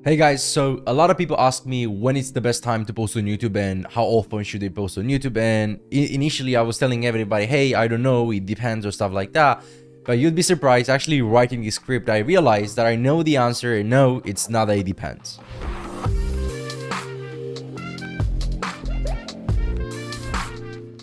Hey guys, so a lot of people ask me when it's the best time to post on YouTube and how often should they post on YouTube. And initially I was telling everybody, hey, I don't know, it depends or stuff like that. But you'd be surprised, actually writing this script, I realized that I know the answer and no, it's not that it depends.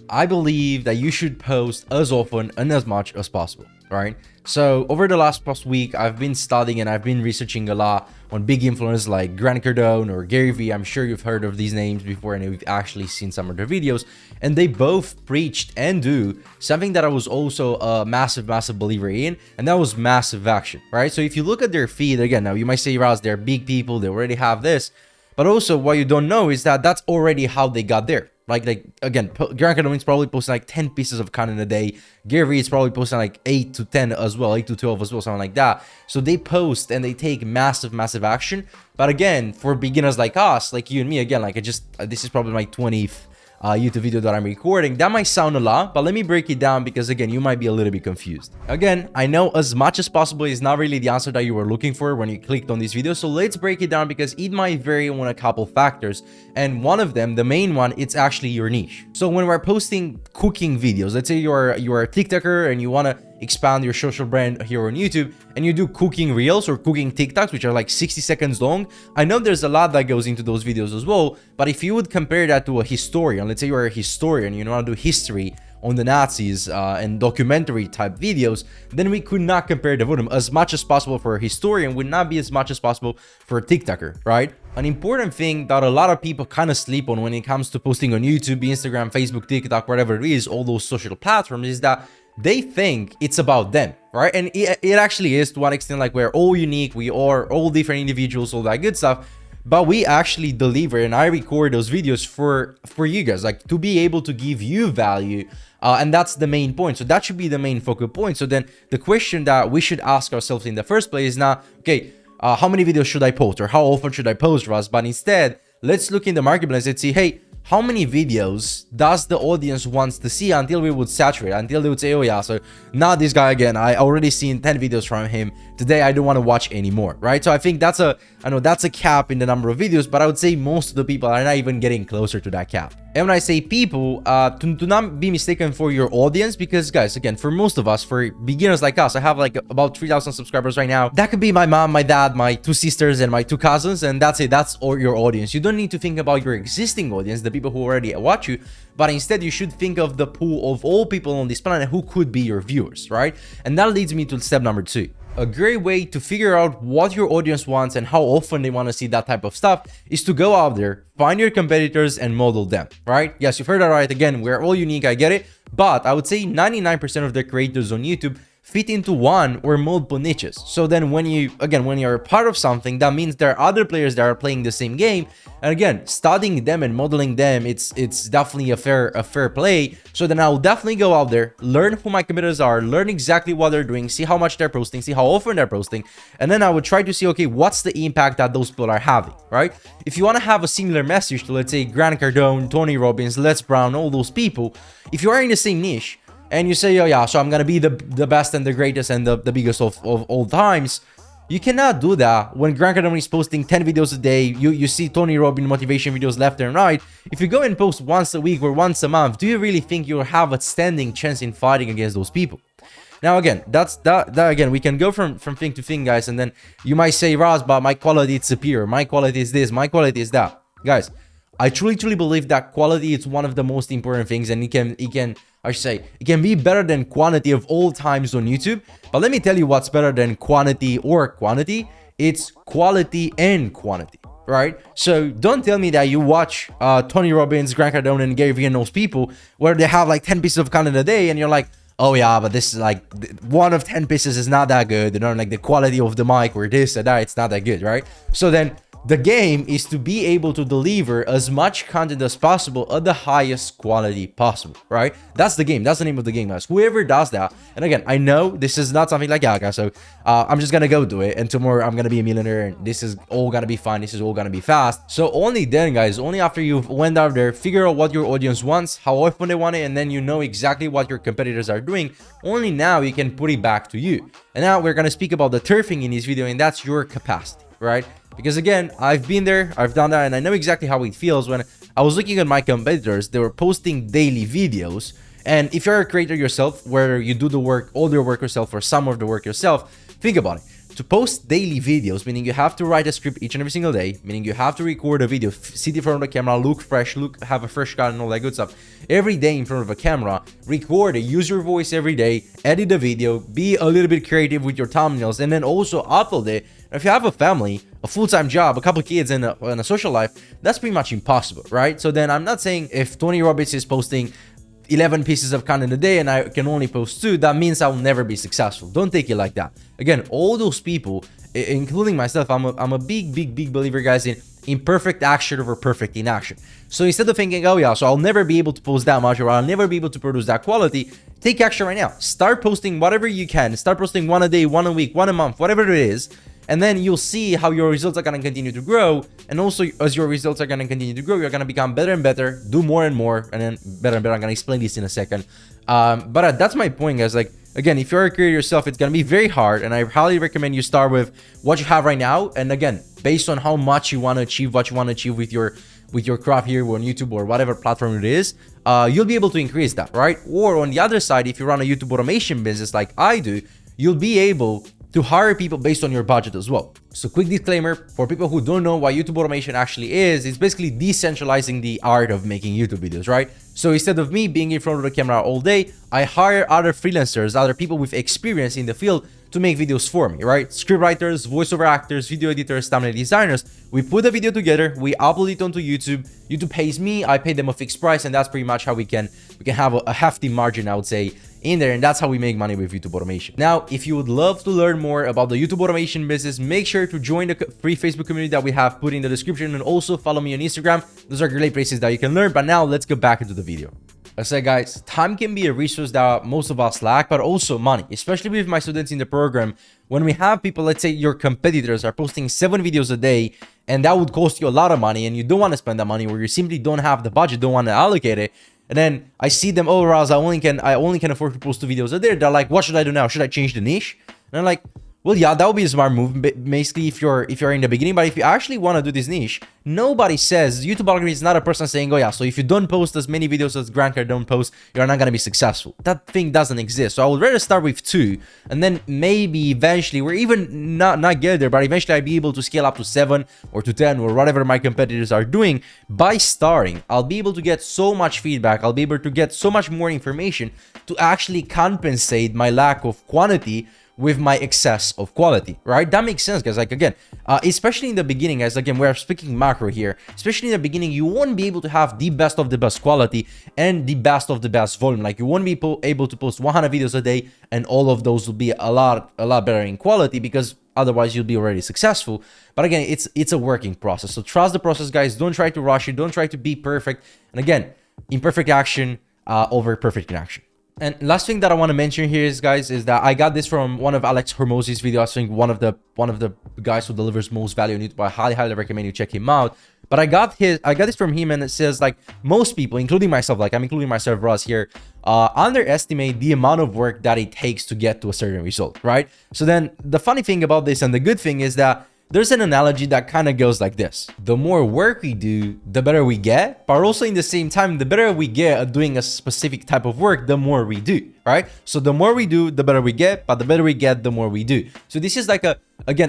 I believe that you should post as often and as much as possible, right? So over the past week, I've been studying and I've been researching a lot on big influencers like Grant Cardone or Gary Vee. I'm sure you've heard of these names before and you've actually seen some of their videos. And they both preached and do something that I was also a massive believer in, and that was massive action, right? So if you look at their feed, again, now you might say, Raz, they're big people, they already have this. But also what you don't know is that that's already how they got there. Like again, Grant Cardone is probably posting like 10 pieces of content a day. Gary Vee is probably posting like 8 to 10 as well, 8 to 12 as well, something like that. So they post and they take massive action. But again, for beginners like us, like you and me, again, like this is probably my 20th YouTube video that I'm recording. That might sound a lot, but let me break it down because again, you might be a little bit confused. Again, I know as much as possible is not really the answer that you were looking for when you clicked on this video. So let's break it down because it might vary on a couple factors. And one of them, the main one, it's actually your niche. So when we're posting cooking videos, let's say you're a TikToker and you want to expand your social brand here on YouTube and you do cooking reels or cooking TikToks, which are like 60 seconds long. I know there's a lot that goes into those videos as well, but if you would compare that to a historian, let's say you're a historian, you want to do history on the Nazis and documentary type videos, then we could not compare the volume. As much as possible for a historian would not be as much as possible for a TikToker, right? An important thing that a lot of people kind of sleep on when it comes to posting on YouTube, Instagram, Facebook, TikTok, whatever it is, all those social platforms, is that they think it's about them, right? And it actually is to one extent. Like, we're all unique, we are all different individuals, all that good stuff, but we actually deliver and I record those videos for you guys, like to be able to give you value, and that's the main point. So that should be the main focal point. So then the question that we should ask ourselves in the first place is not, okay, how many videos should I post or how often should I post, Russ? But instead, let's look in the marketplace and see, hey, how many videos does the audience wants to see until we would saturate, until they would say, oh yeah, so now this guy again, I already seen 10 videos from him today, I don't want to watch anymore, right? So I think that's I know that's a cap in the number of videos, but I would say most of the people are not even getting closer to that cap. And when I say people, to not be mistaken for your audience, because guys, again, for most of us, for beginners like us, I have like about 3,000 subscribers right now. That could be my mom, my dad, my 2 sisters, and my 2 cousins, and that's it. That's all your audience. You don't need to think about your existing audience, the people who already watch you, but instead you should think of the pool of all people on this planet who could be your viewers, right? And that leads me to step number 2. A great way to figure out what your audience wants and how often they want to see that type of stuff is to go out there, find your competitors and model them, right? Yes, you've heard that right. Again, we're all unique, I get it, but I would say 99% of the creators on YouTube fit into one or multiple niches. So then when you're a part of something, that means there are other players that are playing the same game. And again, studying them and modeling them, it's definitely a fair play. So then I'll definitely go out there, learn who my competitors are, learn exactly what they're doing, see how much they're posting, see how often they're posting. And then I would try to see, okay, what's the impact that those people are having, right? If you want to have a similar message to, let's say, Grant Cardone, Tony Robbins, Les Brown, all those people, if you are in the same niche, and you say, oh yeah, so I'm gonna be the best and the greatest and the biggest of all times, you cannot do that when Grant Cardone is posting 10 videos a day. You see Tony Robbins motivation videos left and right. If you go and post once a week or once a month, do you really think you'll have a standing chance in fighting against those people? Now again, that again, we can go from thing to thing, guys, and then you might say, Raz, but my quality is superior, my quality is this, my quality is that. Guys, I truly believe that quality is one of the most important things, and it can be better than quantity of all times on YouTube. But let me tell you what's better than quantity or quantity. It's quality and quantity, right? So don't tell me that you watch Tony Robbins, Grant Cardone, and Gary Vee and those people where they have like 10 pieces of content a day, and you're like, oh yeah, but this is like 1 of 10 pieces is not that good. You know, like the quality of the mic or this or that, it's not that good, right? So then the game is to be able to deliver as much content as possible at the highest quality possible, right? That's the game. That's the name of the game, guys. Whoever does that, and again, I know this is not something like, yeah, guys, so I'm just gonna go do it, and tomorrow I'm gonna be a millionaire, and this is all gonna be fine, this is all gonna be fast. So only then, guys, only after you've went out there, figure out what your audience wants, how often they want it, and then you know exactly what your competitors are doing, only now you can put it back to you. And now we're gonna speak about the third thing in this video, and that's your capacity, right? Because again, I've been there, I've done that, and I know exactly how it feels. When I was looking at my competitors, they were posting daily videos. And if you're a creator yourself, where you do the work, all your work yourself, or some of the work yourself, think about it. To post daily videos, meaning you have to write a script each and every single day, meaning you have to record a video, sit in front of the camera, look fresh, have a fresh cut and all that good stuff. Every day in front of a camera, record it, use your voice every day, edit the video, be a little bit creative with your thumbnails, and then also upload it. If you have a family, a full-time job, a couple kids, and a social life, that's pretty much impossible, right? So then I'm not saying if Tony Robbins is posting 11 pieces of content a day and I can only post 2, that means I'll never be successful. Don't take it like that. Again, all those people, including myself, I'm a big believer, guys, in imperfect action over perfect inaction. So instead of thinking, oh yeah, so I'll never be able to post that much, or I'll never be able to produce that quality, take action right now. Start posting whatever you can. Start posting 1 a day, 1 a week, 1 a month, whatever it is. And then you'll see how your results are going to continue to grow. And also, as your results are going to continue to grow, you're going to become better and better, do more and more, and then better and better. I'm going to explain this in a second. But that's my point, guys. Like, again, if you're a creator yourself, it's going to be very hard. And I highly recommend you start with what you have right now. And again, based on how much you want to achieve, what you want to achieve with your craft here on YouTube or whatever platform it is, you'll be able to increase that, right? Or on the other side, if you run a YouTube automation business like I do, you'll be able to hire people based on your budget as well. So quick disclaimer, for people who don't know what YouTube automation actually is, it's basically decentralizing the art of making YouTube videos, right? So instead of me being in front of the camera all day, I hire other freelancers, other people with experience in the field to make videos for me, right? Script writers, voiceover actors, video editors, thumbnail designers. We put the video together, we upload it onto YouTube. YouTube pays me, I pay them a fixed price, and that's pretty much how we can have a hefty margin, I would say, in there, and that's how we make money with YouTube automation. Now, if you would love to learn more about the YouTube automation business, make sure to join the free Facebook community that we have put in the description, and also follow me on Instagram. Those are great places that you can learn. But now let's get back into the video. I said, guys, time can be a resource that most of us lack, but also money, especially with my students in the program. When we have people, let's say your competitors are posting 7 videos a day, and that would cost you a lot of money, and you don't want to spend that money, or you simply don't have the budget, don't want to allocate it. And then I see them, oh, Raz, I only can afford to post 2 videos a day. They're like, what should I do now? Should I change the niche? And I'm like, well, yeah, that would be a smart move, basically, if you're in the beginning. But if you actually want to do this niche, nobody says, YouTube algorithm is not a person saying, oh yeah, so if you don't post as many videos as Grant Cardone posts, you're not going to be successful. That thing doesn't exist. So I would rather start with 2, and then maybe eventually, or even not get there, but eventually I'll be able to scale up to 7 or to 10 or whatever my competitors are doing. By starting, I'll be able to get so much feedback. I'll be able to get so much more information to actually compensate my lack of quantity with my excess of quality, right? That makes sense, guys. Like, again, especially in the beginning, guys, again, we're speaking macro here, especially in the beginning, you won't be able to have the best of the best quality and the best of the best volume. Like, you won't be able to post 100 videos a day, and all of those will be a lot better in quality, because otherwise you'll be already successful. But again, it's a working process. So trust the process, guys. Don't try to rush it. Don't try to be perfect. And again, imperfect action over perfect inaction. And last thing that I want to mention here is, guys, is that I got this from one of Alex Hormozzi's videos. I think one of the guys who delivers most value on YouTube. I highly recommend you check him out. But I got this from him, and it says, like, most people, including myself, like I'm including myself, Ross here, underestimate the amount of work that it takes to get to a certain result, right? So then the funny thing about this, and the good thing, is that there's an analogy that kind of goes like this. The more work we do, the better we get. But also in the same time, the better we get at doing a specific type of work, the more we do, right? So the more we do, the better we get. But the better we get, the more we do. So this is like a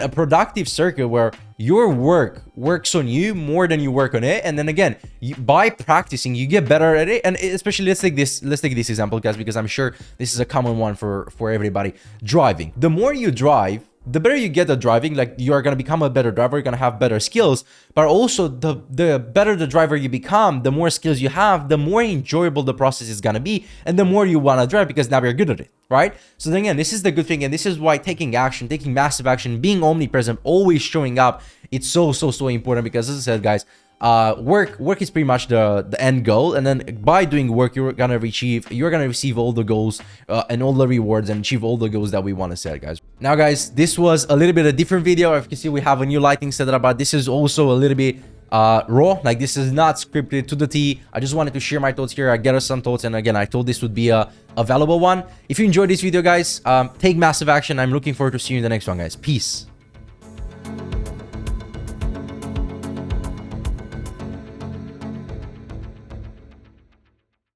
productive circle where your work works on you more than you work on it. And then again, by practicing, you get better at it. And especially, let's take this example, guys, because I'm sure this is a common one for everybody. Driving. The more you drive, the better you get at driving. Like, you are going to become a better driver, you're going to have better skills. But also, the better the driver you become, the more skills you have, the more enjoyable the process is going to be, and the more you want to drive, because now you're good at it, right? So then again, this is the good thing, and this is why taking action, taking massive action, being omnipresent, always showing up, it's so important. Because as I said, guys, work is pretty much the end goal, and then by doing work, you're gonna receive all the goals and all the rewards, and achieve all the goals that we want to set, guys. Now, guys, this was a little bit a different video. As you can see, we have a new lighting setup, but this is also a little bit raw. Like, this is not scripted to the T. I just wanted to share my thoughts here. I gathered some thoughts, and again, I thought this would be a valuable one. If you enjoyed this video, guys, take massive action. I'm looking forward to seeing you in the next one, guys. Peace.